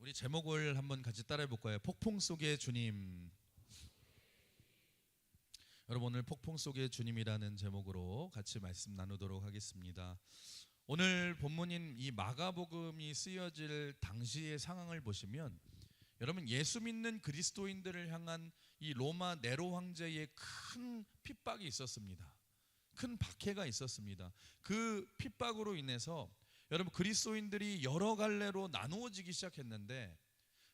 우리 제목을 한번 같이 따라해 볼까요? 폭풍 속의 주님. 여러분, 오늘 폭풍 속의 주님이라는 제목으로 같이 말씀 나누도록 하겠습니다. 오늘 본문인 이 마가복음이 쓰여질 당시의 상황을 보시면, 여러분, 예수 믿는 그리스도인들을 향한 이 로마 네로 황제의 큰 핍박이 있었습니다. 큰 박해가 있었습니다. 그 핍박으로 인해서 여러분, 그리스도인들이 여러 갈래로 나누어지기 시작했는데,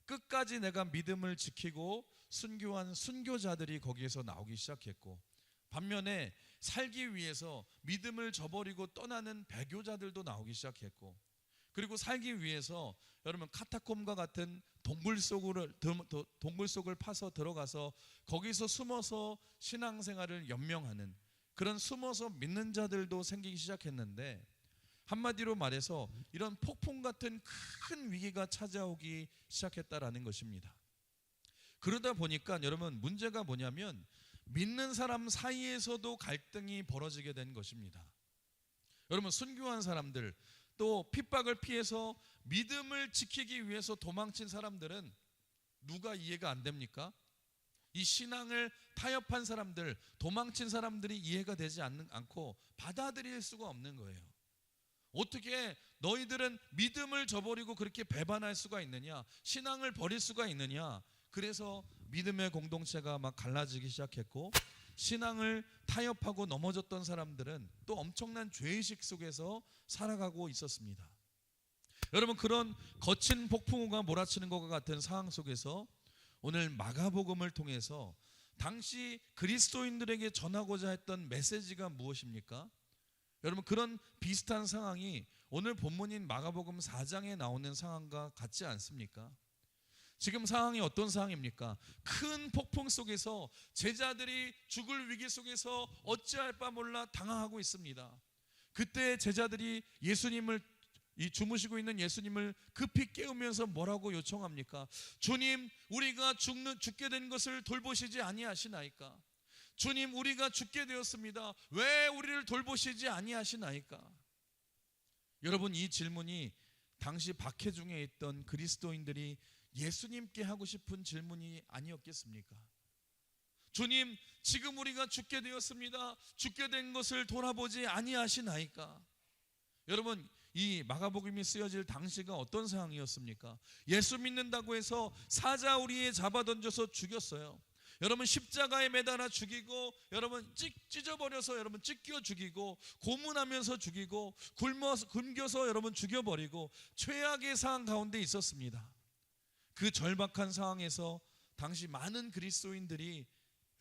끝까지 내가 믿음을 지키고 순교한 순교자들이 거기에서 나오기 시작했고, 반면에 살기 위해서 믿음을 저버리고 떠나는 배교자들도 나오기 시작했고, 그리고 살기 위해서 여러분 카타콤과 같은 동굴 속을 파서 들어가서 거기서 숨어서 신앙생활을 연명하는 그런 숨어서 믿는 자들도 생기기 시작했는데, 한마디로 말해서 이런 폭풍 같은 큰 위기가 찾아오기 시작했다라는 것입니다. 그러다 보니까 여러분, 문제가 뭐냐면 믿는 사람 사이에서도 갈등이 벌어지게 된 것입니다. 여러분, 순교한 사람들, 또 핍박을 피해서 믿음을 지키기 위해서 도망친 사람들은 누가 이해가 안 됩니까? 이 신앙을 타협한 사람들, 도망친 사람들이 이해가 되지 않고 받아들일 수가 없는 거예요. 어떻게 너희들은 믿음을 저버리고 그렇게 배반할 수가 있느냐? 신앙을 버릴 수가 있느냐? 그래서 믿음의 공동체가 막 갈라지기 시작했고, 신앙을 타협하고 넘어졌던 사람들은 또 엄청난 죄의식 속에서 살아가고 있었습니다. 여러분, 그런 거친 폭풍우가 몰아치는 것과 같은 상황 속에서 오늘 마가복음을 통해서 당시 그리스도인들에게 전하고자 했던 메시지가 무엇입니까? 여러분, 그런 비슷한 상황이 오늘 본문인 마가복음 4장에 나오는 상황과 같지 않습니까? 지금 상황이 어떤 상황입니까? 큰 폭풍 속에서 제자들이 죽을 위기 속에서 어찌할 바 몰라 당황하고 있습니다. 그때 제자들이 이 주무시고 있는 예수님을 급히 깨우면서 뭐라고 요청합니까? 주님, 우리가 죽게 된 것을 돌보시지 아니하시나이까? 주님, 우리가 죽게 되었습니다. 왜 우리를 돌보시지 아니하시나이까? 여러분, 이 질문이 당시 박해 중에 있던 그리스도인들이 예수님께 하고 싶은 질문이 아니었겠습니까? 주님, 지금 우리가 죽게 되었습니다. 죽게 된 것을 돌아보지 아니하시나이까? 여러분, 이 마가복음이 쓰여질 당시가 어떤 상황이었습니까? 예수 믿는다고 해서 사자우리에 잡아 던져서 죽였어요. 여러분, 십자가에 매달아 죽이고, 여러분 찢어버려서 여러분 찢겨 죽이고, 고문하면서 죽이고, 굶겨서 여러분 죽여버리고, 최악의 상황 가운데 있었습니다. 그 절박한 상황에서 당시 많은 그리스도인들이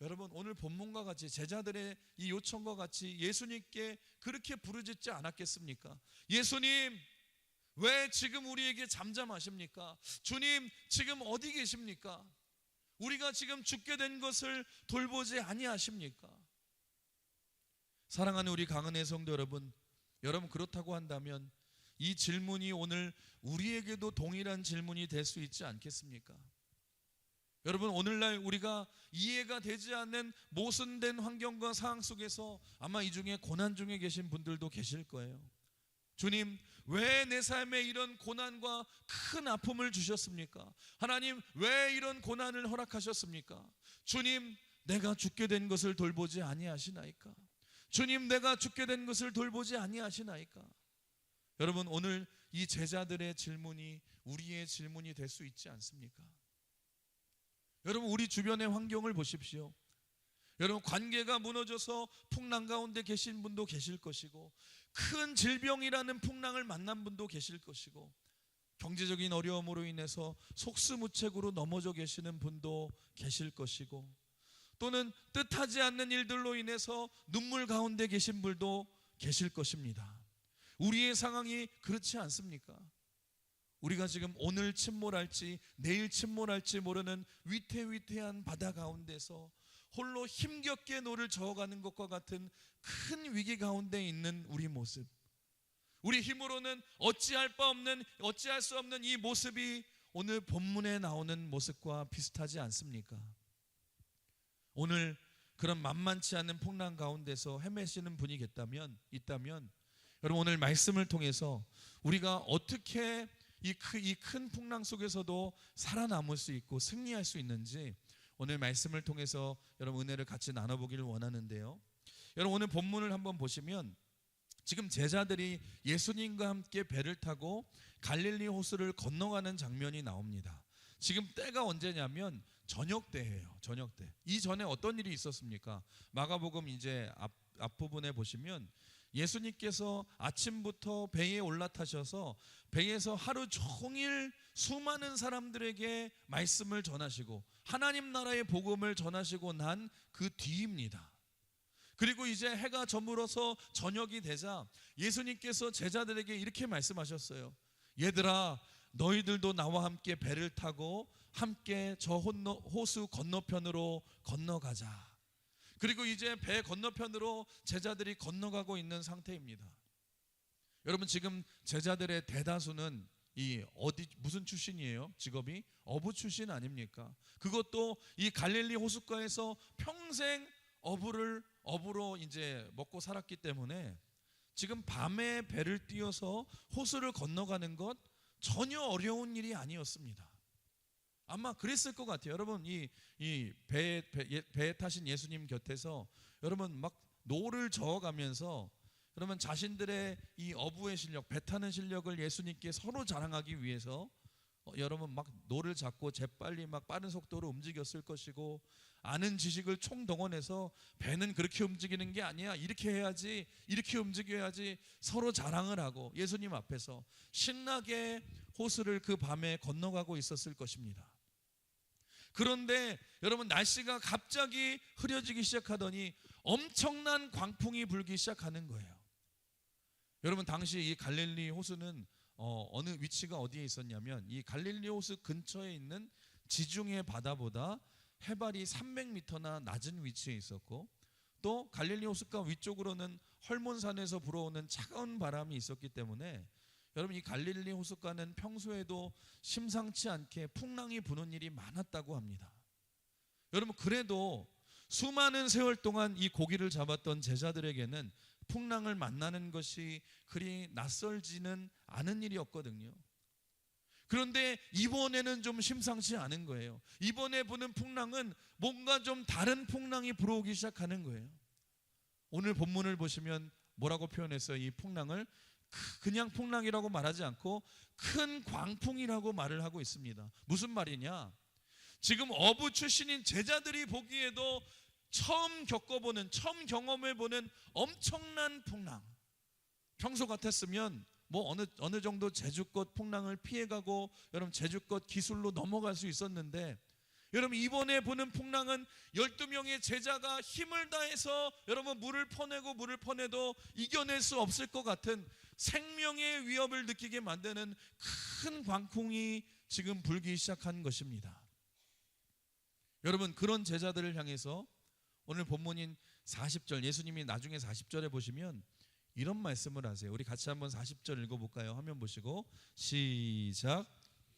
여러분, 오늘 본문과 같이 제자들의 이 요청과 같이 예수님께 그렇게 부르짖지 않았겠습니까? 예수님, 왜 지금 우리에게 잠잠하십니까? 주님, 지금 어디 계십니까? 우리가 지금 죽게 된 것을 돌보지 아니하십니까? 사랑하는 우리 강은혜 성도 여러분, 그렇다고 한다면 이 질문이 오늘 우리에게도 동일한 질문이 될 수 있지 않겠습니까? 여러분, 오늘날 우리가 이해가 되지 않는 모순된 환경과 상황 속에서 아마 이 중에 고난 중에 계신 분들도 계실 거예요. 주님, 왜 내 삶에 이런 고난과 큰 아픔을 주셨습니까? 하나님, 왜 이런 고난을 허락하셨습니까? 주님, 내가 죽게 된 것을 돌보지 아니하시나이까? 주님, 내가 죽게 된 것을 돌보지 아니하시나이까? 여러분, 오늘 이 제자들의 질문이 우리의 질문이 될 수 있지 않습니까? 여러분, 우리 주변의 환경을 보십시오. 여러분, 관계가 무너져서 풍랑 가운데 계신 분도 계실 것이고, 큰 질병이라는 풍랑을 만난 분도 계실 것이고, 경제적인 어려움으로 인해서 속수무책으로 넘어져 계시는 분도 계실 것이고, 또는 뜻하지 않는 일들로 인해서 눈물 가운데 계신 분도 계실 것입니다. 우리의 상황이 그렇지 않습니까? 우리가 지금 오늘 침몰할지 내일 침몰할지 모르는 위태위태한 바다 가운데서 홀로 힘겹게 노를 저어가는 것과 같은 큰 위기 가운데 있는 우리 모습, 우리 힘으로는 어찌할 수 없는 이 모습이 오늘 본문에 나오는 모습과 비슷하지 않습니까? 오늘 그런 만만치 않은 풍랑 가운데서 헤매시는 분이 있다면 여러분, 오늘 말씀을 통해서 우리가 어떻게 이 큰 풍랑 속에서도 살아남을 수 있고 승리할 수 있는지 오늘 말씀을 통해서 여러분 은혜를 같이 나눠보기를 원하는데요. 여러분 오늘 본문을 한번 보시면 지금 제자들이 예수님과 함께 배를 타고 갈릴리 호수를 건너가는 장면이 나옵니다. 지금 때가 언제냐면 저녁 때예요. 저녁 때. 이전에 어떤 일이 있었습니까? 마가복음 이제 앞부분에 보시면 예수님께서 아침부터 배에 올라타셔서 배에서 하루 종일 수많은 사람들에게 말씀을 전하시고 하나님 나라의 복음을 전하시고 난 그 뒤입니다. 그리고 이제 해가 저물어서 저녁이 되자 예수님께서 제자들에게 이렇게 말씀하셨어요. 얘들아, 너희들도 나와 함께 배를 타고 함께 저 호수 건너편으로 건너가자. 그리고 이제 배 건너편으로 제자들이 건너가고 있는 상태입니다. 여러분 지금 제자들의 대다수는 무슨 출신이에요? 직업이 어부 출신 아닙니까? 그것도 이 갈릴리 호숫가에서 평생 어부로 이제 먹고 살았기 때문에 지금 밤에 배를 띄워서 호수를 건너가는 것 전혀 어려운 일이 아니었습니다. 아마 그랬을 것 같아요. 여러분 이 배에 타신 예수님 곁에서 여러분 막 노를 저어가면서 여러분 자신들의 이 어부의 실력, 배 타는 실력을 예수님께 서로 자랑하기 위해서 여러분 막 노를 잡고 재빨리 막 빠른 속도로 움직였을 것이고 아는 지식을 총동원해서 배는 그렇게 움직이는 게 아니야, 이렇게 해야지, 이렇게 움직여야지 서로 자랑을 하고 예수님 앞에서 신나게 호수를 그 밤에 건너가고 있었을 것입니다. 그런데 여러분 날씨가 갑자기 흐려지기 시작하더니 엄청난 광풍이 불기 시작하는 거예요. 여러분 당시 이 갈릴리 호수는 어느 위치가 어디에 있었냐면 이 갈릴리 호수 근처에 있는 지중해 바다보다 해발이 300m나 낮은 위치에 있었고 또 갈릴리 호숫가 위쪽으로는 헐몬산에서 불어오는 차가운 바람이 있었기 때문에 여러분 이 갈릴리 호숫가는 평소에도 심상치 않게 풍랑이 부는 일이 많았다고 합니다. 여러분 그래도 수많은 세월 동안 이 고기를 잡았던 제자들에게는 풍랑을 만나는 것이 그리 낯설지는 않은 일이었거든요. 그런데 이번에는 좀 심상치 않은 거예요. 이번에 부는 풍랑은 뭔가 좀 다른 풍랑이 불어오기 시작하는 거예요. 오늘 본문을 보시면 뭐라고 표현했어요? 이 풍랑을 그냥 풍랑이라고 말하지 않고 큰 광풍이라고 말을 하고 있습니다. 무슨 말이냐? 지금 어부 출신인 제자들이 보기에도 처음 경험해보는 엄청난 풍랑. 평소 같았으면 뭐 어느 정도 제주껏 풍랑을 피해가고 여러분 제주껏 기술로 넘어갈 수 있었는데 여러분 이번에 보는 풍랑은 12명의 제자가 힘을 다해서 여러분 물을 퍼내도 이겨낼 수 없을 것 같은 생명의 위협을 느끼게 만드는 큰 광풍이 지금 불기 시작한 것입니다. 여러분 그런 제자들을 향해서 오늘 본문인 40절 예수님이 나중에 40절에 보시면 이런 말씀을 하세요. 우리 같이 한번 40절 읽어볼까요? 화면 보시고 시작.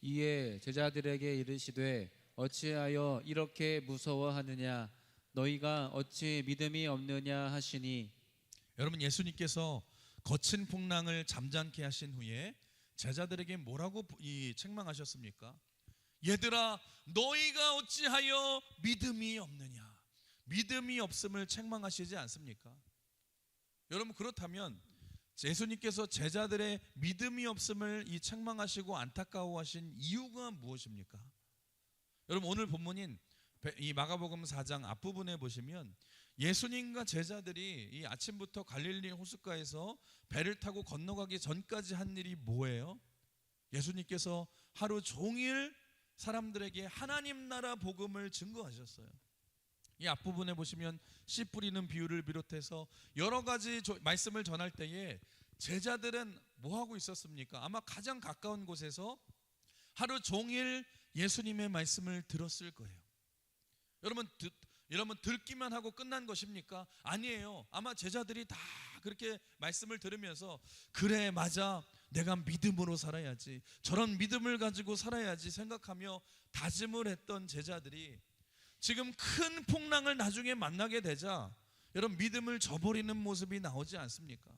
이에 제자들에게 이르시되 어찌하여 이렇게 무서워하느냐 너희가 어찌 믿음이 없느냐 하시니. 여러분 예수님께서 거친 풍랑을 잠잠케 하신 후에 제자들에게 뭐라고 책망하셨습니까? 얘들아 너희가 어찌하여 믿음이 없느냐. 믿음이 없음을 책망하시지 않습니까? 여러분 그렇다면 예수님께서 제자들의 믿음이 없음을 책망하시고 안타까워하신 이유가 무엇입니까? 여러분 오늘 본문인 이 마가복음 4장 앞부분에 보시면 예수님과 제자들이 이 아침부터 갈릴리 호숫가에서 배를 타고 건너가기 전까지 한 일이 뭐예요? 예수님께서 하루 종일 사람들에게 하나님 나라 복음을 증거하셨어요. 이 앞부분에 보시면 씨 뿌리는 비유를 비롯해서 여러 가지 말씀을 전할 때에 제자들은 뭐 하고 있었습니까? 아마 가장 가까운 곳에서 하루 종일 예수님의 말씀을 들었을 거예요. 여러분 듣기만 하고 끝난 것입니까? 아니에요. 아마 제자들이 다 그렇게 말씀을 들으면서 그래 맞아 내가 믿음으로 살아야지 저런 믿음을 가지고 살아야지 생각하며 다짐을 했던 제자들이 지금 큰 풍랑을 나중에 만나게 되자 여러분 믿음을 저버리는 모습이 나오지 않습니까?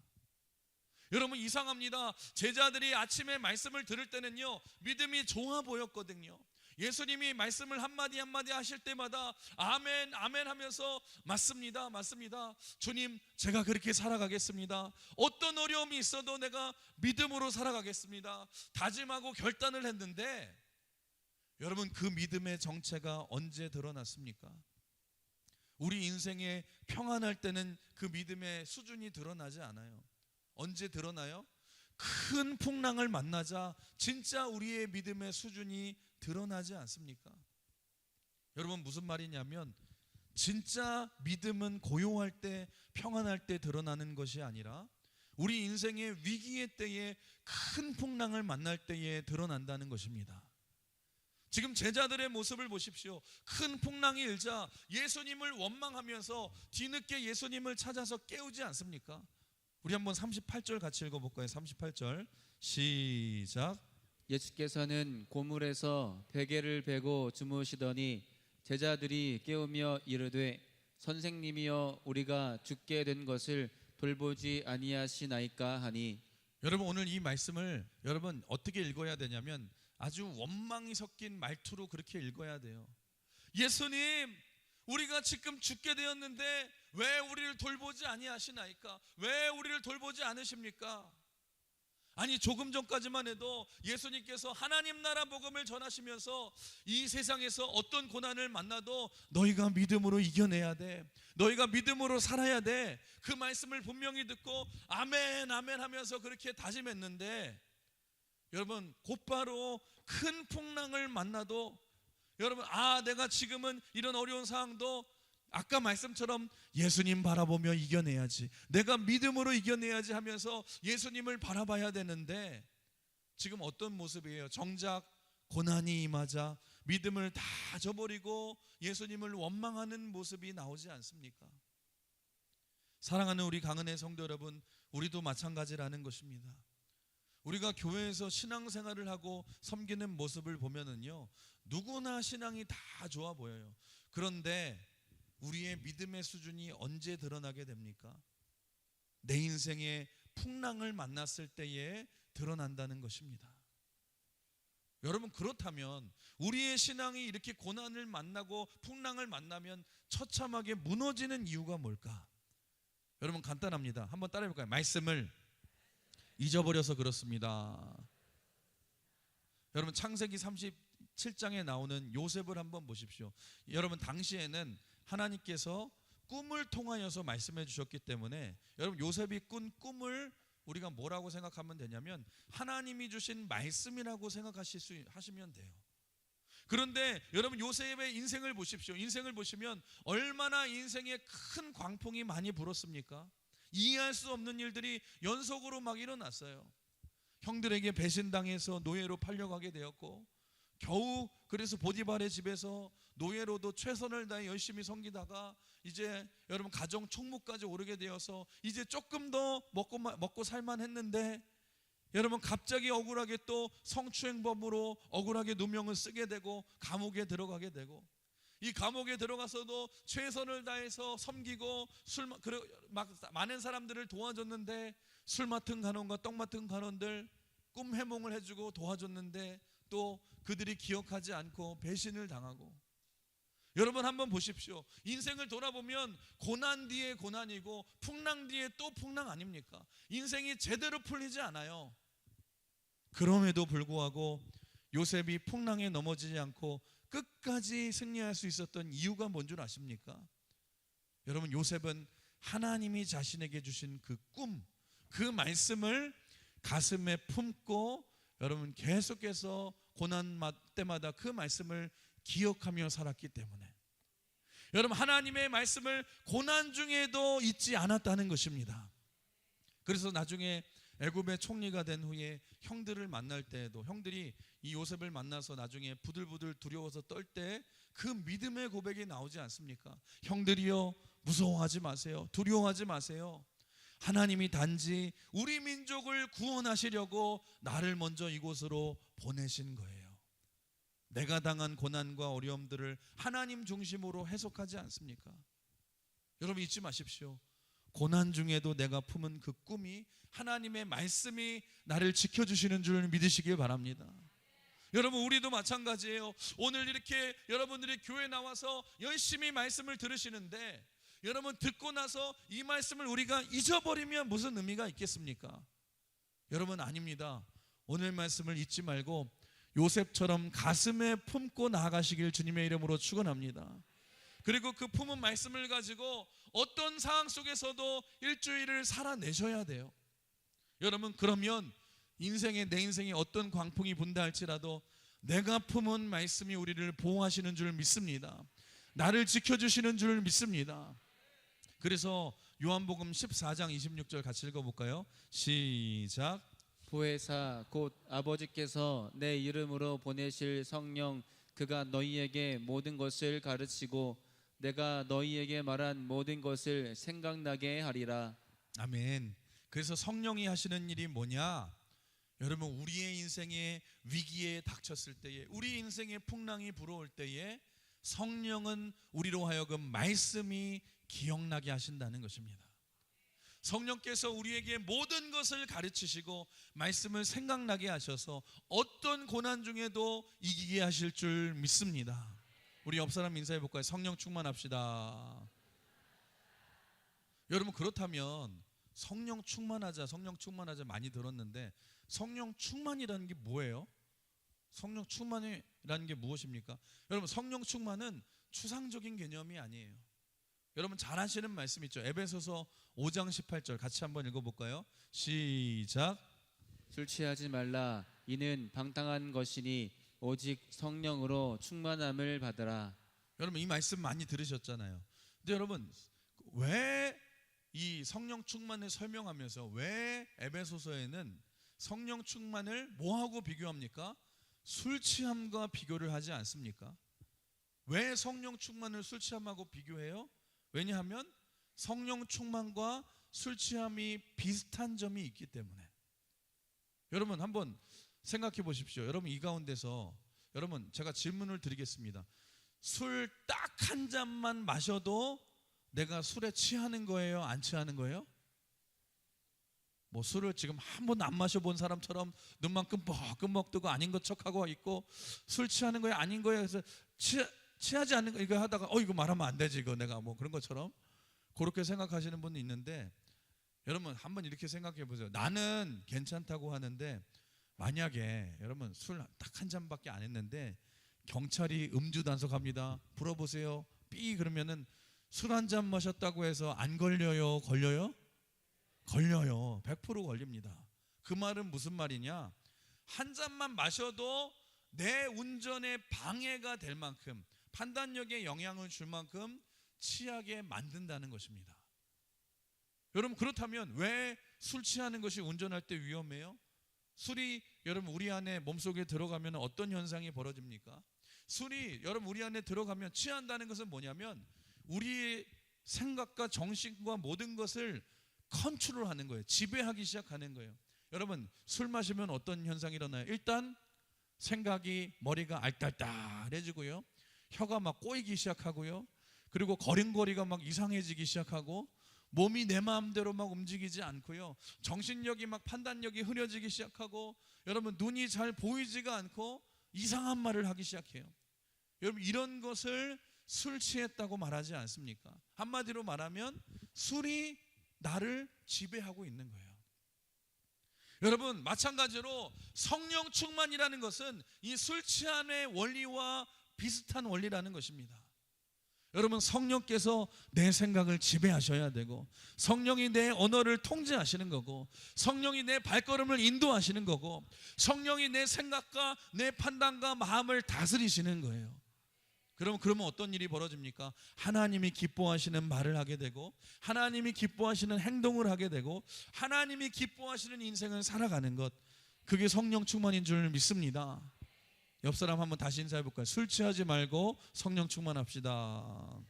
여러분 이상합니다. 제자들이 아침에 말씀을 들을 때는요, 믿음이 좋아 보였거든요. 예수님이 말씀을 한마디 한마디 하실 때마다 아멘 아멘 하면서 맞습니다 맞습니다, 주님 제가 그렇게 살아가겠습니다, 어떤 어려움이 있어도 내가 믿음으로 살아가겠습니다, 다짐하고 결단을 했는데, 여러분 그 믿음의 정체가 언제 드러났습니까? 우리 인생에 평안할 때는 그 믿음의 수준이 드러나지 않아요. 언제 드러나요? 큰 풍랑을 만나자 진짜 우리의 믿음의 수준이 드러나지 않습니까? 여러분 무슨 말이냐면, 진짜 믿음은 고요할 때, 평안할 때 드러나는 것이 아니라 우리 인생의 위기의 때에, 큰 풍랑을 만날 때에 드러난다는 것입니다. 지금 제자들의 모습을 보십시오. 큰 풍랑이 일자 예수님을 원망하면서 뒤늦게 예수님을 찾아서 깨우지 않습니까? 우리 한번 38절 같이 읽어볼까요? 38절 시작. 예수께서는 고물에서 베개를 베고 주무시더니 제자들이 깨우며 이르되 선생님이여 우리가 죽게 된 것을 돌보지 아니하시나이까 하니. 여러분 오늘 이 말씀을 여러분 어떻게 읽어야 되냐면, 아주 원망이 섞인 말투로 그렇게 읽어야 돼요. 예수님, 우리가 지금 죽게 되었는데 왜 우리를 돌보지 아니하시나이까? 왜 우리를 돌보지 않으십니까? 아니 조금 전까지만 해도 예수님께서 하나님 나라 복음을 전하시면서 이 세상에서 어떤 고난을 만나도 너희가 믿음으로 이겨내야 돼, 너희가 믿음으로 살아야 돼, 그 말씀을 분명히 듣고 아멘 아멘 하면서 그렇게 다짐했는데, 여러분 곧바로 큰 풍랑을 만나도 여러분 내가 지금은 이런 어려운 상황도 아까 말씀처럼 예수님 바라보며 이겨내야지, 내가 믿음으로 이겨내야지 하면서 예수님을 바라봐야 되는데, 지금 어떤 모습이에요? 정작 고난이 임하자 믿음을 다 저버리고 예수님을 원망하는 모습이 나오지 않습니까? 사랑하는 우리 강은혜 성도 여러분, 우리도 마찬가지라는 것입니다. 우리가 교회에서 신앙생활을 하고 섬기는 모습을 보면은요, 누구나 신앙이 다 좋아 보여요. 그런데 우리의 믿음의 수준이 언제 드러나게 됩니까? 내 인생의 풍랑을 만났을 때에 드러난다는 것입니다. 여러분 그렇다면 우리의 신앙이 이렇게 고난을 만나고 풍랑을 만나면 처참하게 무너지는 이유가 뭘까? 여러분 간단합니다. 한번 따라해볼까요? 말씀을 잊어버려서 그렇습니다. 여러분 창세기 37장에 나오는 요셉을 한번 보십시오. 여러분 당시에는 하나님께서 꿈을 통하여서 말씀해 주셨기 때문에, 여러분 요셉이 꾼 꿈을 우리가 뭐라고 생각하면 되냐면 하나님이 주신 말씀이라고 하시면 돼요. 그런데 여러분 요셉의 인생을 보십시오. 인생을 보시면 얼마나 인생에 큰 광풍이 많이 불었습니까? 이해할 수 없는 일들이 연속으로 막 일어났어요. 형들에게 배신당해서 노예로 팔려가게 되었고, 겨우 그래서 보디발의 집에서 노예로도 최선을 다해 열심히 섬기다가 이제 여러분 가정 총무까지 오르게 되어서 이제 조금 더 먹고 살만 했는데, 여러분 갑자기 억울하게 또 성추행범으로 억울하게 누명을 쓰게 되고 감옥에 들어가게 되고, 이 감옥에 들어가서도 최선을 다해서 섬기고 많은 사람들을 도와줬는데, 술 맡은 간원과 떡 맡은 간원들 꿈 해몽을 해주고 도와줬는데 또 그들이 기억하지 않고 배신을 당하고. 여러분 한번 보십시오. 인생을 돌아보면 고난 뒤에 고난이고 풍랑 뒤에 또 풍랑 아닙니까? 인생이 제대로 풀리지 않아요. 그럼에도 불구하고 요셉이 풍랑에 넘어지지 않고 끝까지 승리할 수 있었던 이유가 뭔 줄 아십니까? 여러분 요셉은 하나님이 자신에게 주신 그 꿈, 그 말씀을 가슴에 품고 여러분 계속해서 고난 때마다 그 말씀을 기억하며 살았기 때문에, 여러분 하나님의 말씀을 고난 중에도 잊지 않았다는 것입니다. 그래서 나중에 애굽의 총리가 된 후에 형들을 만날 때에도, 형들이 이 요셉을 만나서 나중에 부들부들 두려워서 떨 때 그 믿음의 고백이 나오지 않습니까? 형들이여 무서워하지 마세요, 두려워하지 마세요. 하나님이 단지 우리 민족을 구원하시려고 나를 먼저 이곳으로 보내신 거예요. 내가 당한 고난과 어려움들을 하나님 중심으로 해석하지 않습니까? 여러분 잊지 마십시오. 고난 중에도 내가 품은 그 꿈이 하나님의 말씀이 나를 지켜주시는 줄 믿으시길 바랍니다. 여러분, 우리도 마찬가지예요. 오늘 이렇게 여러분들이 교회 나와서 열심히 말씀을 들으시는데, 여러분 듣고 나서 이 말씀을 우리가 잊어버리면 무슨 의미가 있겠습니까? 여러분, 아닙니다. 오늘 말씀을 잊지 말고 요셉처럼 가슴에 품고 나아가시길 주님의 이름으로 축원합니다. 그리고 그 품은 말씀을 가지고 어떤 상황 속에서도 일주일을 살아내셔야 돼요. 여러분, 그러면 내 인생에 어떤 광풍이 분다 할지라도 내가 품은 말씀이 우리를 보호하시는 줄 믿습니다. 나를 지켜주시는 줄 믿습니다. 그래서 요한복음 14장 26절 같이 읽어볼까요? 시작. 보혜사 곧 아버지께서 내 이름으로 보내실 성령 그가 너희에게 모든 것을 가르치고 내가 너희에게 말한 모든 것을 생각나게 하리라. 아멘. 그래서 성령이 하시는 일이 뭐냐? 여러분, 우리의 인생에 위기에 닥쳤을 때에, 우리 인생에 풍랑이 불어올 때에 성령은 우리로 하여금 말씀이 기억나게 하신다는 것입니다. 성령께서 우리에게 모든 것을 가르치시고 말씀을 생각나게 하셔서 어떤 고난 중에도 이기게 하실 줄 믿습니다. 우리 옆 사람 인사해 볼까요? 성령 충만합시다. 여러분, 그렇다면 성령 충만하자 많이 들었는데 성령 충만이라는 게 뭐예요? 성령 충만이라는 게 무엇입니까? 여러분, 성령 충만은 추상적인 개념이 아니에요. 여러분 잘 아시는 말씀 있죠? 에베소서 5장 18절 같이 한번 읽어볼까요? 시작. 술 취하지 말라. 이는 방탕한 것이니 오직 성령으로 충만함을 받으라. 여러분, 이 말씀 많이 들으셨잖아요. 근데 여러분, 왜 이 성령 충만을 설명하면서 왜 에베소서에는 성령 충만을 뭐하고 비교합니까? 술 취함과 비교를 하지 않습니까? 왜 성령 충만을 술 취함하고 비교해요? 왜냐하면 성령 충만과 술 취함이 비슷한 점이 있기 때문에. 여러분 한번 생각해 보십시오. 여러분, 이 가운데서 여러분 제가 질문을 드리겠습니다. 술 딱 한 잔만 마셔도 내가 술에 취하는 거예요? 안 취하는 거예요? 뭐 술을 지금 한 번도 안 마셔본 사람처럼 눈만 끔뻑끔뻑 뜨고 아닌 것 척하고 있고, 술 취하는 거예요? 아닌 거예요? 그래서 취하지 않는 거 이거 하다가 이거 말하면 안 되지, 이거 내가 뭐 그런 것처럼 그렇게 생각하시는 분도 있는데, 여러분 한번 이렇게 생각해 보세요. 나는 괜찮다고 하는데 만약에 여러분 술 딱 한 잔밖에 안 했는데 경찰이 음주 단속합니다. 불어보세요. 삐 그러면은 술 한 잔 마셨다고 해서 안 걸려요? 걸려요? 걸려요. 100% 걸립니다. 그 말은 무슨 말이냐? 한 잔만 마셔도 내 운전에 방해가 될 만큼, 판단력에 영향을 줄 만큼 취하게 만든다는 것입니다. 여러분, 그렇다면 왜 술 취하는 것이 운전할 때 위험해요? 술이 여러분 우리 안에 몸속에 들어가면 어떤 현상이 벌어집니까? 술이 여러분 우리 안에 들어가면 취한다는 것은 뭐냐면 우리의 생각과 정신과 모든 것을 컨트롤하는 거예요. 지배하기 시작하는 거예요. 여러분, 술 마시면 어떤 현상이 일어나요? 일단 생각이, 머리가 알딸딸해지고요, 혀가 막 꼬이기 시작하고요, 그리고 걸음걸이가 막 이상해지기 시작하고, 몸이 내 마음대로 막 움직이지 않고요, 정신력이 막 판단력이 흐려지기 시작하고, 여러분 눈이 잘 보이지가 않고 이상한 말을 하기 시작해요. 여러분, 이런 것을 술 취했다고 말하지 않습니까? 한마디로 말하면 술이 나를 지배하고 있는 거예요. 여러분, 마찬가지로 성령 충만이라는 것은 이 술 취함의 원리와 비슷한 원리라는 것입니다. 여러분, 성령께서 내 생각을 지배하셔야 되고, 성령이 내 언어를 통제하시는 거고, 성령이 내 발걸음을 인도하시는 거고, 성령이 내 생각과 내 판단과 마음을 다스리시는 거예요. 그러면 어떤 일이 벌어집니까? 하나님이 기뻐하시는 말을 하게 되고, 하나님이 기뻐하시는 행동을 하게 되고, 하나님이 기뻐하시는 인생을 살아가는 것, 그게 성령 충만인 줄 믿습니다. 옆 사람 한번 다시 인사해 볼까요? 술 취하지 말고 성령 충만합시다.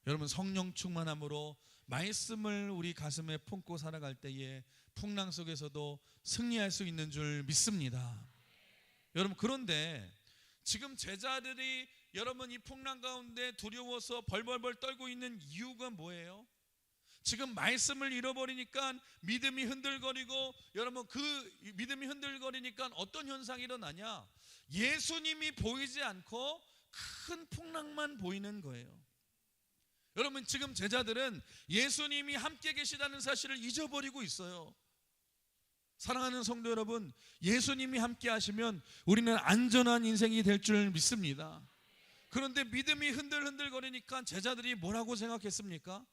여러분, 성령 충만함으로 말씀을 우리 가슴에 품고 살아갈 때에 풍랑 속에서도 승리할 수 있는 줄 믿습니다. 여러분, 그런데 지금 제자들이 여러분 이 풍랑 가운데 두려워서 벌벌벌 떨고 있는 이유가 뭐예요? 지금 말씀을 잃어버리니까 믿음이 흔들거리고, 여러분 그 믿음이 흔들거리니까 어떤 현상이 일어나냐? 예수님이 보이지 않고 큰 풍랑만 보이는 거예요. 여러분 지금 제자들은 예수님이 함께 계시다는 사실을 잊어버리고 있어요. 사랑하는 성도 여러분, 예수님이 함께 하시면 우리는 안전한 인생이 될 줄 믿습니다. 그런데 믿음이 흔들흔들거리니까 제자들이 뭐라고 생각했습니까?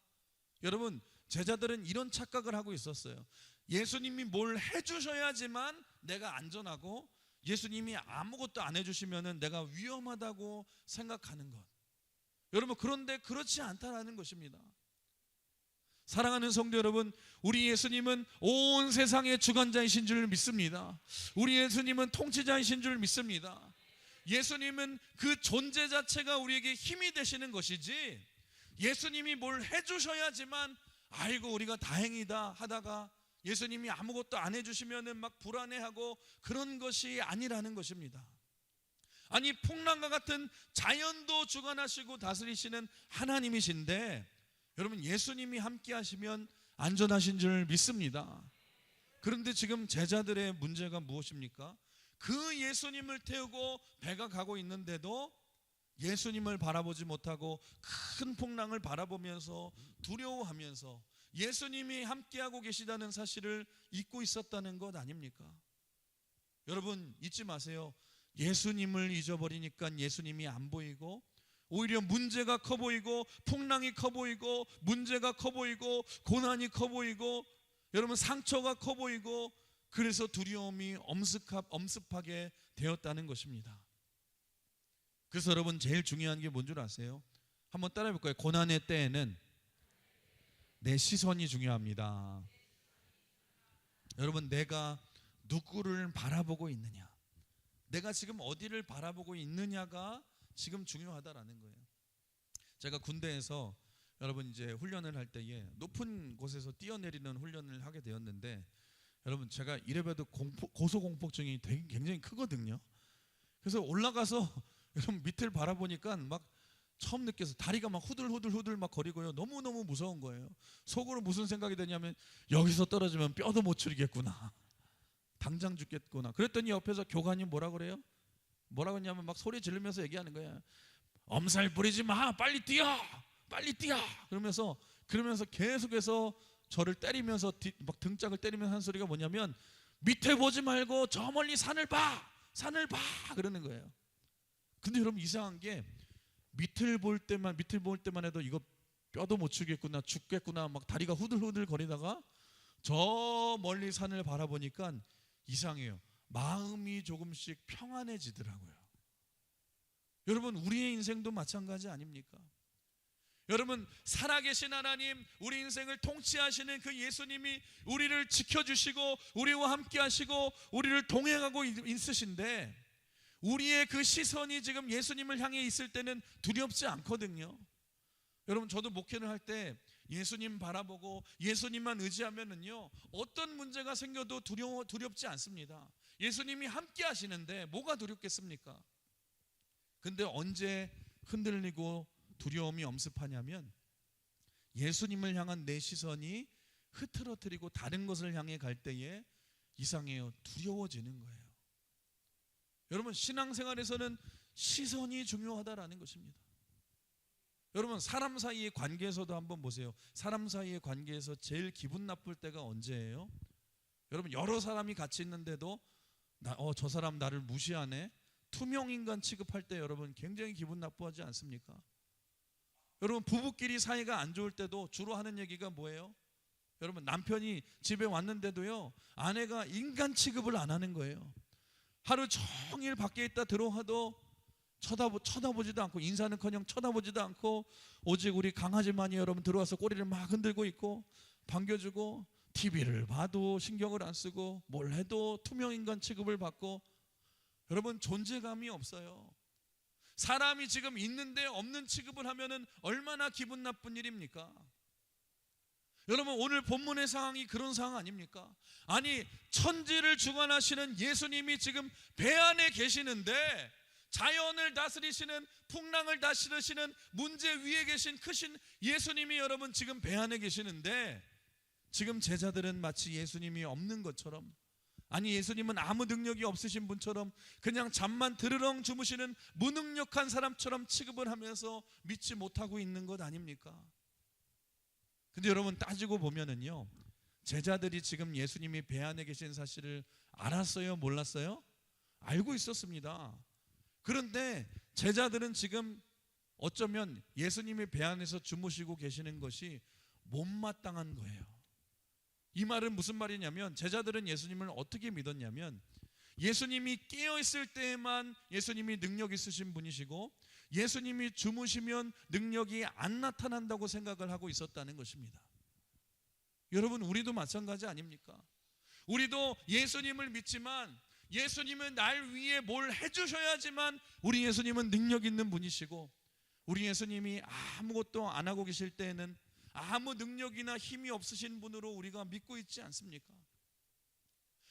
여러분, 제자들은 이런 착각을 하고 있었어요. 예수님이 뭘 해주셔야지만 내가 안전하고, 예수님이 아무것도 안 해주시면 내가 위험하다고 생각하는 것. 여러분, 그런데 그렇지 않다라는 것입니다. 사랑하는 성도 여러분, 우리 예수님은 온 세상의 주관자이신 줄 믿습니다. 우리 예수님은 통치자이신 줄 믿습니다. 예수님은 그 존재 자체가 우리에게 힘이 되시는 것이지, 예수님이 뭘 해주셔야지만 아이고 우리가 다행이다 하다가 예수님이 아무것도 안 해주시면 막 불안해하고 그런 것이 아니라는 것입니다. 아니, 풍랑과 같은 자연도 주관하시고 다스리시는 하나님이신데, 여러분 예수님이 함께 하시면 안전하신 줄 믿습니다. 그런데 지금 제자들의 문제가 무엇입니까? 그 예수님을 태우고 배가 가고 있는데도 예수님을 바라보지 못하고 큰 풍랑을 바라보면서 두려워하면서 예수님이 함께하고 계시다는 사실을 잊고 있었다는 것 아닙니까? 여러분 잊지 마세요. 예수님을 잊어버리니까 예수님이 안 보이고, 오히려 문제가 커 보이고, 풍랑이 커 보이고, 문제가 커 보이고, 고난이 커 보이고, 여러분 상처가 커 보이고, 그래서 두려움이 엄습하게 되었다는 것입니다. 그래서 여러분 제일 중요한 게 뭔 줄 아세요? 한번 따라해 볼까요? 고난의 때에는 내 시선이 중요합니다. 여러분, 내가 누구를 바라보고 있느냐, 내가 지금 어디를 바라보고 있느냐가 지금 중요하다라는 거예요. 제가 군대에서 여러분 이제 훈련을 할 때에 높은 곳에서 뛰어내리는 훈련을 하게 되었는데, 여러분 제가 이래봬도 고소공포증이 되게 굉장히 크거든요. 그래서 올라가서 여러분 밑을 바라보니까 막 처음 느껴서 다리가 막 후들후들 막 거리고요. 너무너무 무서운 거예요. 속으로 무슨 생각이 드냐면, 여기서 떨어지면 뼈도 못 추리겠구나, 당장 죽겠구나. 그랬더니 옆에서 교관이 뭐라 그래요? 뭐라고 했냐면 막 소리 지르면서 얘기하는 거야. 엄살 부리지 마, 빨리 뛰어, 빨리 뛰어. 그러면서 계속해서 저를 때리면서 막 등짝을 때리면서 한 소리가 뭐냐면, 밑에 보지 말고 저 멀리 산을 봐, 산을 봐, 그러는 거예요. 근데 여러분 이상한 게, 밑을 볼 때만 해도 이거 뼈도 못 추겠구나, 죽겠구나, 막 다리가 후들후들 거리다가 저 멀리 산을 바라보니까 이상해요. 마음이 조금씩 평안해지더라고요. 여러분 우리의 인생도 마찬가지 아닙니까? 여러분 살아계신 하나님, 우리 인생을 통치하시는 그 예수님이 우리를 지켜주시고 우리와 함께 하시고 우리를 동행하고 있으신데, 우리의 그 시선이 지금 예수님을 향해 있을 때는 두렵지 않거든요. 여러분 저도 목회를 할 때 예수님 바라보고 예수님만 의지하면은요, 어떤 문제가 생겨도 두렵지 않습니다. 예수님이 함께 하시는데 뭐가 두렵겠습니까? 근데 언제 흔들리고 두려움이 엄습하냐면, 예수님을 향한 내 시선이 흐트러뜨리고 다른 것을 향해 갈 때에 이상해요. 두려워지는 거예요. 여러분 신앙생활에서는 시선이 중요하다라는 것입니다. 여러분 사람 사이의 관계에서도 한번 보세요. 사람 사이의 관계에서 제일 기분 나쁠 때가 언제예요? 여러분 여러 사람이 같이 있는데도 저 사람 나를 무시하네, 투명인간 취급할 때 여러분 굉장히 기분 나쁘하지 않습니까? 여러분 부부끼리 사이가 안 좋을 때도 주로 하는 얘기가 뭐예요? 여러분 남편이 집에 왔는데도요, 아내가 인간 취급을 안 하는 거예요. 하루 종일 밖에 있다 들어와도 쳐다보지도 않고, 인사는커녕 쳐다보지도 않고, 오직 우리 강아지만이 여러분 들어와서 꼬리를 막 흔들고 있고 반겨주고, TV를 봐도 신경을 안 쓰고, 뭘 해도 투명인간 취급을 받고, 여러분 존재감이 없어요. 사람이 지금 있는데 없는 취급을 하면은 얼마나 기분 나쁜 일입니까? 여러분 오늘 본문의 상황이 그런 상황 아닙니까? 아니 천지를 주관하시는 예수님이 지금 배 안에 계시는데, 자연을 다스리시는, 풍랑을 다스리시는 문제 위에 계신 크신 예수님이 여러분 지금 배 안에 계시는데, 지금 제자들은 마치 예수님이 없는 것처럼, 아니 예수님은 아무 능력이 없으신 분처럼 그냥 잠만 드르렁 주무시는 무능력한 사람처럼 취급을 하면서 믿지 못하고 있는 것 아닙니까? 근데 여러분 따지고 보면은요, 제자들이 지금 예수님이 배 안에 계신 사실을 알았어요? 몰랐어요? 알고 있었습니다. 그런데 제자들은 지금 어쩌면 예수님이 배 안에서 주무시고 계시는 것이 못마땅한 거예요. 이 말은 무슨 말이냐면, 제자들은 예수님을 어떻게 믿었냐면, 예수님이 깨어있을 때에만 예수님이 능력 있으신 분이시고, 예수님이 주무시면 능력이 안 나타난다고 생각을 하고 있었다는 것입니다. 여러분, 우리도 마찬가지 아닙니까? 우리도 예수님을 믿지만 예수님은 날 위해 뭘 해주셔야지만 우리 예수님은 능력 있는 분이시고, 우리 예수님이 아무것도 안 하고 계실 때에는 아무 능력이나 힘이 없으신 분으로 우리가 믿고 있지 않습니까?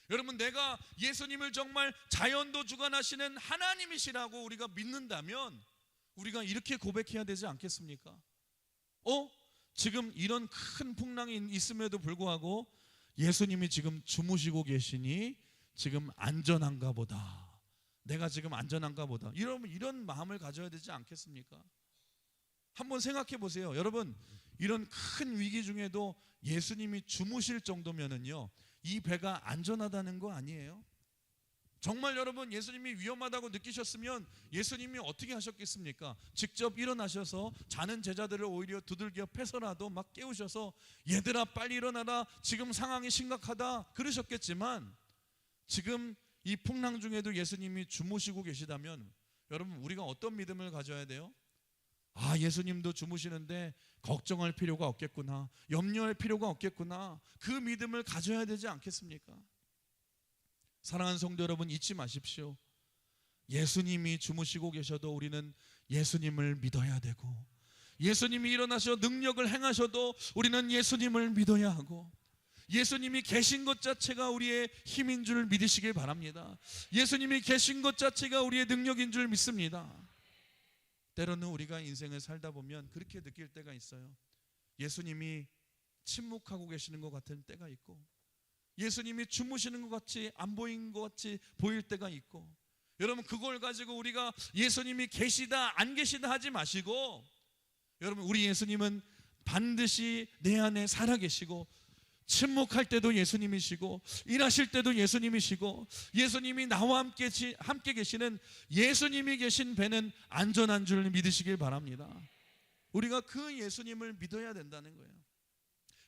여러분, 내가 예수님을 정말 자연도 주관하시는 하나님이시라고 우리가 믿는다면 우리가 이렇게 고백해야 되지 않겠습니까? 지금 이런 큰 풍랑이 있음에도 불구하고 예수님이 지금 주무시고 계시니 지금 안전한가 보다, 내가 지금 안전한가 보다, 이런 마음을 가져야 되지 않겠습니까? 한번 생각해 보세요. 여러분, 이런 큰 위기 중에도 예수님이 주무실 정도면은요, 이 배가 안전하다는 거 아니에요? 정말 여러분, 예수님이 위험하다고 느끼셨으면 예수님이 어떻게 하셨겠습니까? 직접 일어나셔서 자는 제자들을 오히려 두들겨 패서라도 막 깨우셔서 얘들아 빨리 일어나라, 지금 상황이 심각하다 그러셨겠지만, 지금 이 풍랑 중에도 예수님이 주무시고 계시다면 여러분, 우리가 어떤 믿음을 가져야 돼요? 예수님도 주무시는데 걱정할 필요가 없겠구나, 염려할 필요가 없겠구나, 그 믿음을 가져야 되지 않겠습니까? 사랑하는 성도 여러분, 잊지 마십시오. 예수님이 주무시고 계셔도 우리는 예수님을 믿어야 되고, 예수님이 일어나셔 능력을 행하셔도 우리는 예수님을 믿어야 하고, 예수님이 계신 것 자체가 우리의 힘인 줄 믿으시길 바랍니다. 예수님이 계신 것 자체가 우리의 능력인 줄 믿습니다. 때로는 우리가 인생을 살다 보면 그렇게 느낄 때가 있어요. 예수님이 침묵하고 계시는 것 같은 때가 있고, 예수님이 주무시는 것 같이 안 보이는 것 같이 보일 때가 있고, 여러분 그걸 가지고 우리가 예수님이 계시다 안 계시다 하지 마시고, 여러분 우리 예수님은 반드시 내 안에 살아계시고, 침묵할 때도 예수님이시고, 일하실 때도 예수님이시고, 예수님이 나와 함께 계시는 예수님이 계신 배는 안전한 줄 믿으시길 바랍니다. 우리가 그 예수님을 믿어야 된다는 거예요.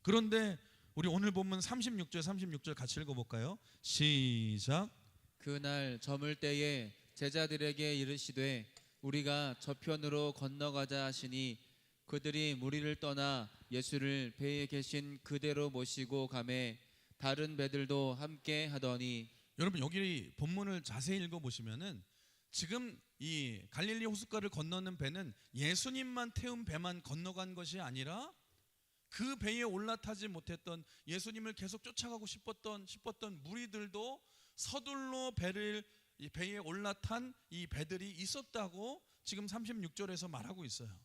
그런데 우리 오늘 본문 36절 같이 읽어볼까요? 시작. 그날 저물 때에 제자들에게 이르시되 우리가 저편으로 건너가자 하시니 그들이 무리를 떠나 예수를 배에 계신 그대로 모시고 가매 다른 배들도 함께 하더니. 여러분, 여기 본문을 자세히 읽어보시면은 지금 이 갈릴리 호숫가를 건너는 배는 예수님만 태운 배만 건너간 것이 아니라 그 배에 올라타지 못했던, 예수님을 계속 쫓아가고 싶었던 무리들도 서둘러 배에 올라탄 이 배들이 있었다고 지금 36절에서 말하고 있어요.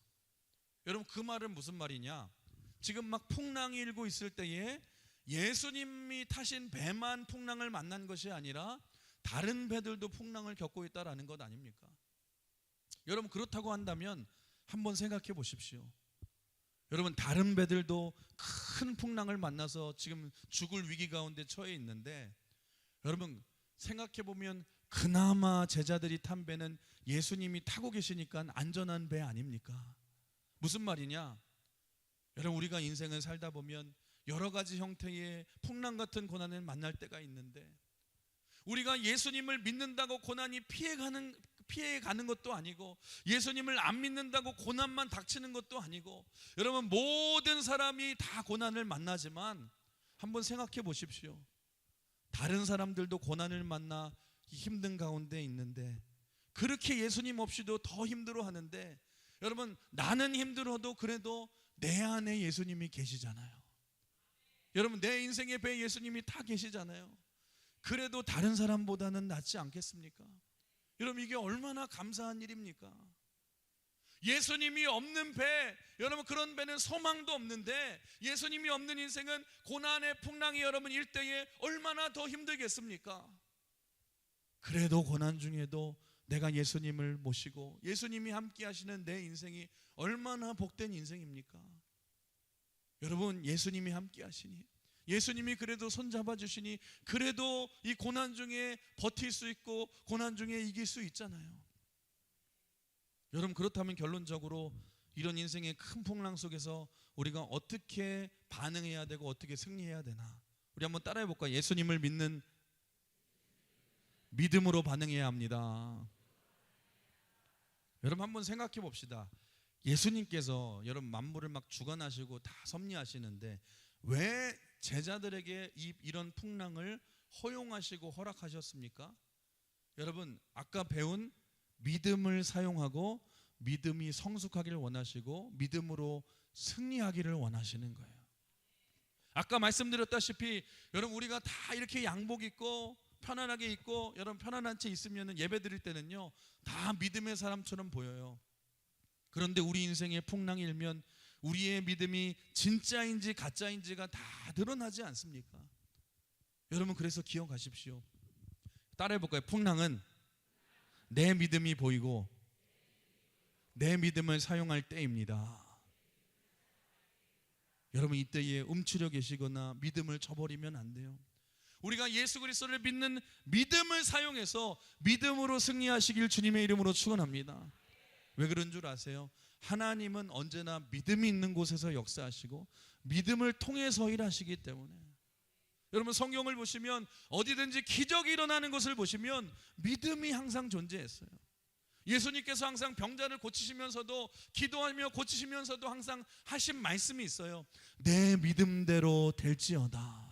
여러분, 그 말은 무슨 말이냐? 지금 막 풍랑이 일고 있을 때에 예수님이 타신 배만 풍랑을 만난 것이 아니라 다른 배들도 풍랑을 겪고 있다라는 것 아닙니까? 여러분, 그렇다고 한다면 한번 생각해 보십시오. 여러분, 다른 배들도 큰 풍랑을 만나서 지금 죽을 위기 가운데 처해 있는데, 여러분 생각해 보면 그나마 제자들이 탄 배는 예수님이 타고 계시니까 안전한 배 아닙니까? 무슨 말이냐? 여러분, 우리가 인생을 살다 보면 여러 가지 형태의 풍랑 같은 고난을 만날 때가 있는데, 우리가 예수님을 믿는다고 고난이 피해가는 것도 아니고, 예수님을 안 믿는다고 고난만 닥치는 것도 아니고, 여러분 모든 사람이 다 고난을 만나지만 한번 생각해 보십시오. 다른 사람들도 고난을 만나 힘든 가운데 있는데, 그렇게 예수님 없이도 더 힘들어 하는데, 여러분 나는 힘들어도 그래도 내 안에 예수님이 계시잖아요. 여러분, 내 인생의 배에 예수님이 다 계시잖아요. 그래도 다른 사람보다는 낫지 않겠습니까? 여러분 이게 얼마나 감사한 일입니까? 예수님이 없는 배, 여러분 그런 배는 소망도 없는데 예수님이 없는 인생은 고난의 풍랑이 여러분 일대에 얼마나 더 힘들겠습니까? 그래도 고난 중에도 내가 예수님을 모시고 예수님이 함께 하시는 내 인생이 얼마나 복된 인생입니까? 여러분 예수님이 함께 하시니, 예수님이 그래도 손잡아 주시니 그래도 이 고난 중에 버틸 수 있고 고난 중에 이길 수 있잖아요. 여러분 그렇다면 결론적으로 이런 인생의 큰 풍랑 속에서 우리가 어떻게 반응해야 되고 어떻게 승리해야 되나? 우리 한번 따라해 볼까요? 예수님을 믿는 믿음으로 반응해야 합니다. 여러분 한번 생각해 봅시다. 예수님께서 여러분 만물을 막 주관하시고 다 섭리하시는데 왜 제자들에게 이런 풍랑을 허용하시고 허락하셨습니까? 여러분 아까 배운 믿음을 사용하고 믿음이 성숙하기를 원하시고 믿음으로 승리하기를 원하시는 거예요. 아까 말씀드렸다시피 여러분 우리가 다 이렇게 양복 입고 편안하게 입고 여러분 편안한 채 있으면 예배 드릴 때는요 다 믿음의 사람처럼 보여요. 그런데 우리 인생의 풍랑이 일면 우리의 믿음이 진짜인지 가짜인지가 다 드러나지 않습니까? 여러분 그래서 기억하십시오. 따라해 볼까요? 풍랑은 내 믿음이 보이고 내 믿음을 사용할 때입니다. 여러분 이때에 움츠려 계시거나 믿음을 저버리면 안 돼요. 우리가 예수 그리스도를 믿는 믿음을 사용해서 믿음으로 승리하시길 주님의 이름으로 축원합니다. 왜 그런 줄 아세요? 하나님은 언제나 믿음이 있는 곳에서 역사하시고 믿음을 통해서 일하시기 때문에, 여러분 성경을 보시면 어디든지 기적이 일어나는 것을 보시면 믿음이 항상 존재했어요. 예수님께서 항상 병자를 고치시면서도 기도하며 고치시면서도 항상 하신 말씀이 있어요. 내 믿음대로 될지어다.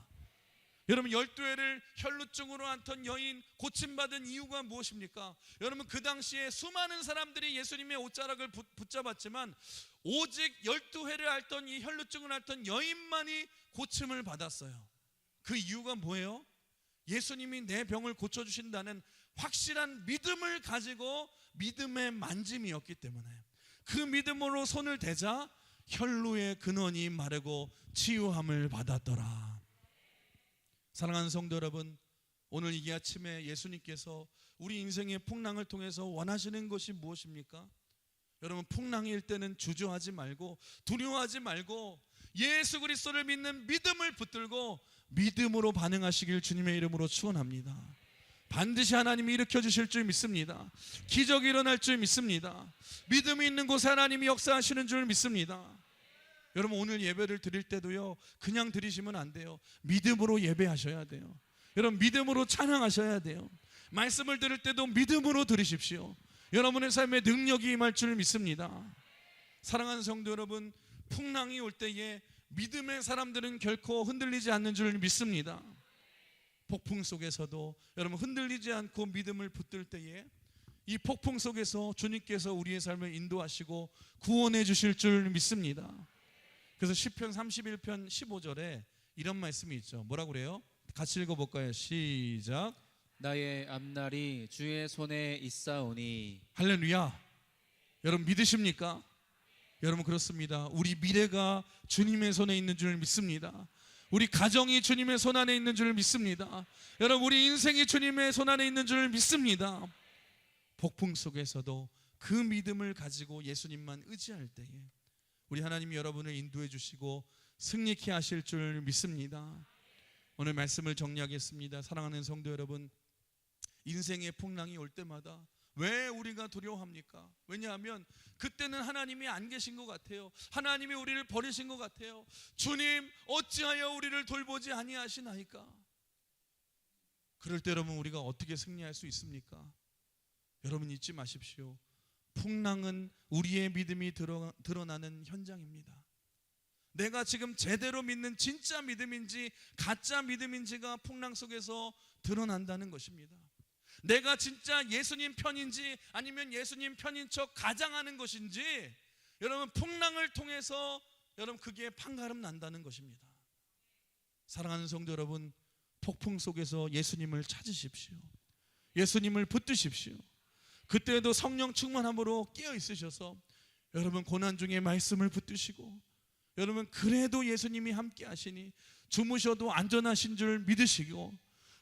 여러분 12회를 혈루증으로 앓던 여인 고침받은 이유가 무엇입니까? 여러분 그 당시에 수많은 사람들이 예수님의 옷자락을 붙잡았지만 오직 12회를 앓던 이 혈루증을 앓던 여인만이 고침을 받았어요. 그 이유가 뭐예요? 예수님이 내 병을 고쳐주신다는 확실한 믿음을 가지고 믿음의 만짐이었기 때문에, 그 믿음으로 손을 대자 혈루의 근원이 마르고 치유함을 받았더라. 사랑하는 성도 여러분, 오늘 이 아침에 예수님께서 우리 인생의 풍랑을 통해서 원하시는 것이 무엇입니까? 여러분 풍랑일 때는 주저하지 말고 두려워하지 말고 예수 그리스도를 믿는 믿음을 붙들고 믿음으로 반응하시길 주님의 이름으로 축원합니다. 반드시 하나님이 일으켜 주실 줄 믿습니다. 기적이 일어날 줄 믿습니다. 믿음이 있는 곳에 하나님이 역사하시는 줄 믿습니다. 여러분 오늘 예배를 드릴 때도요 그냥 드리시면 안 돼요. 믿음으로 예배하셔야 돼요. 여러분 믿음으로 찬양하셔야 돼요. 말씀을 들을 때도 믿음으로 들으십시오. 여러분의 삶에 능력이 임할 줄 믿습니다. 사랑하는 성도 여러분, 풍랑이 올 때에 믿음의 사람들은 결코 흔들리지 않는 줄 믿습니다. 폭풍 속에서도 여러분 흔들리지 않고 믿음을 붙들 때에 이 폭풍 속에서 주님께서 우리의 삶을 인도하시고 구원해 주실 줄 믿습니다. 그래서 시편 31편 15절에 이런 말씀이 있죠. 뭐라고 그래요? 같이 읽어볼까요? 시작. 나의 앞날이 주의 손에 있사오니. 할렐루야. 여러분 믿으십니까? 여러분 그렇습니다. 우리 미래가 주님의 손에 있는 줄 믿습니다. 우리 가정이 주님의 손 안에 있는 줄 믿습니다. 여러분 우리 인생이 주님의 손 안에 있는 줄 믿습니다. 폭풍 속에서도 그 믿음을 가지고 예수님만 의지할 때에 우리 하나님이 여러분을 인도해 주시고 승리케 하실 줄 믿습니다. 오늘 말씀을 정리하겠습니다. 사랑하는 성도 여러분, 인생의 풍랑이 올 때마다 왜 우리가 두려워합니까? 왜냐하면 그때는 하나님이 안 계신 것 같아요. 하나님이 우리를 버리신 것 같아요. 주님 어찌하여 우리를 돌보지 아니하시나이까? 그럴 때 여러분 우리가 어떻게 승리할 수 있습니까? 여러분 잊지 마십시오. 풍랑은 우리의 믿음이 드러나는 현장입니다. 내가 지금 제대로 믿는 진짜 믿음인지 가짜 믿음인지가 풍랑 속에서 드러난다는 것입니다. 내가 진짜 예수님 편인지 아니면 예수님 편인 척 가장하는 것인지 여러분 풍랑을 통해서 여러분 그게 판가름 난다는 것입니다. 사랑하는 성도 여러분, 폭풍 속에서 예수님을 찾으십시오. 예수님을 붙드십시오. 그때도 성령 충만함으로 깨어 있으셔서 여러분 고난 중에 말씀을 붙드시고, 여러분 그래도 예수님이 함께 하시니 주무셔도 안전하신 줄 믿으시고,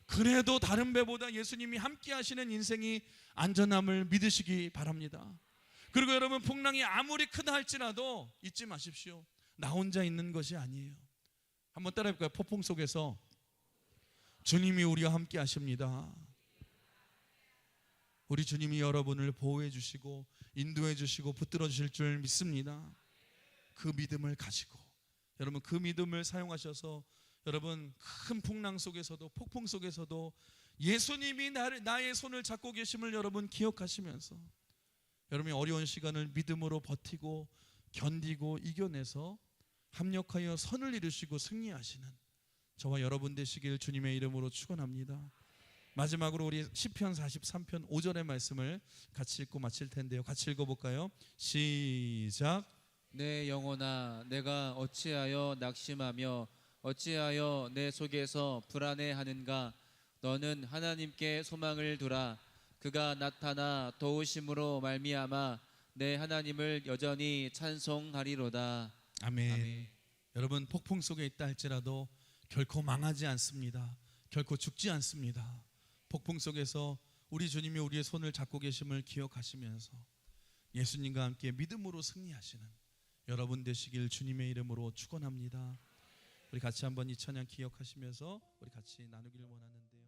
그래도 다른 배보다 예수님이 함께 하시는 인생이 안전함을 믿으시기 바랍니다. 그리고 여러분 풍랑이 아무리 크다 할지라도 잊지 마십시오. 나 혼자 있는 것이 아니에요. 한번 따라해 볼까요? 폭풍 속에서 주님이 우리와 함께 하십니다. 우리 주님이 여러분을 보호해 주시고 인도해 주시고 붙들어 주실 줄 믿습니다. 그 믿음을 가지고 여러분 그 믿음을 사용하셔서 여러분 큰 풍랑 속에서도 폭풍 속에서도 예수님이 나의 손을 잡고 계심을 여러분 기억하시면서 여러분이 어려운 시간을 믿음으로 버티고 견디고 이겨내서 합력하여 선을 이루시고 승리하시는 저와 여러분 되시길 주님의 이름으로 축원합니다. 마지막으로 우리 시편 43편 5절의 말씀을 같이 읽고 마칠 텐데요. 같이 읽어볼까요? 시작. 내 영혼아 내가 어찌하여 낙심하며 어찌하여 내 속에서 불안해하는가. 너는 하나님께 소망을 두라. 그가 나타나 도우심으로 말미암아 내 하나님을 여전히 찬송하리로다. 아멘. 아멘. 여러분 폭풍 속에 있다 할지라도 결코 망하지 않습니다. 결코 죽지 않습니다. 폭풍 속에서 우리 주님이 우리의 손을 잡고 계심을 기억하시면서 예수님과 함께 믿음으로 승리하시는 여러분 되시길 주님의 이름으로 축원합니다. 우리 같이 한번 이 찬양 기억하시면서 우리 같이 나누기를 원하는데요.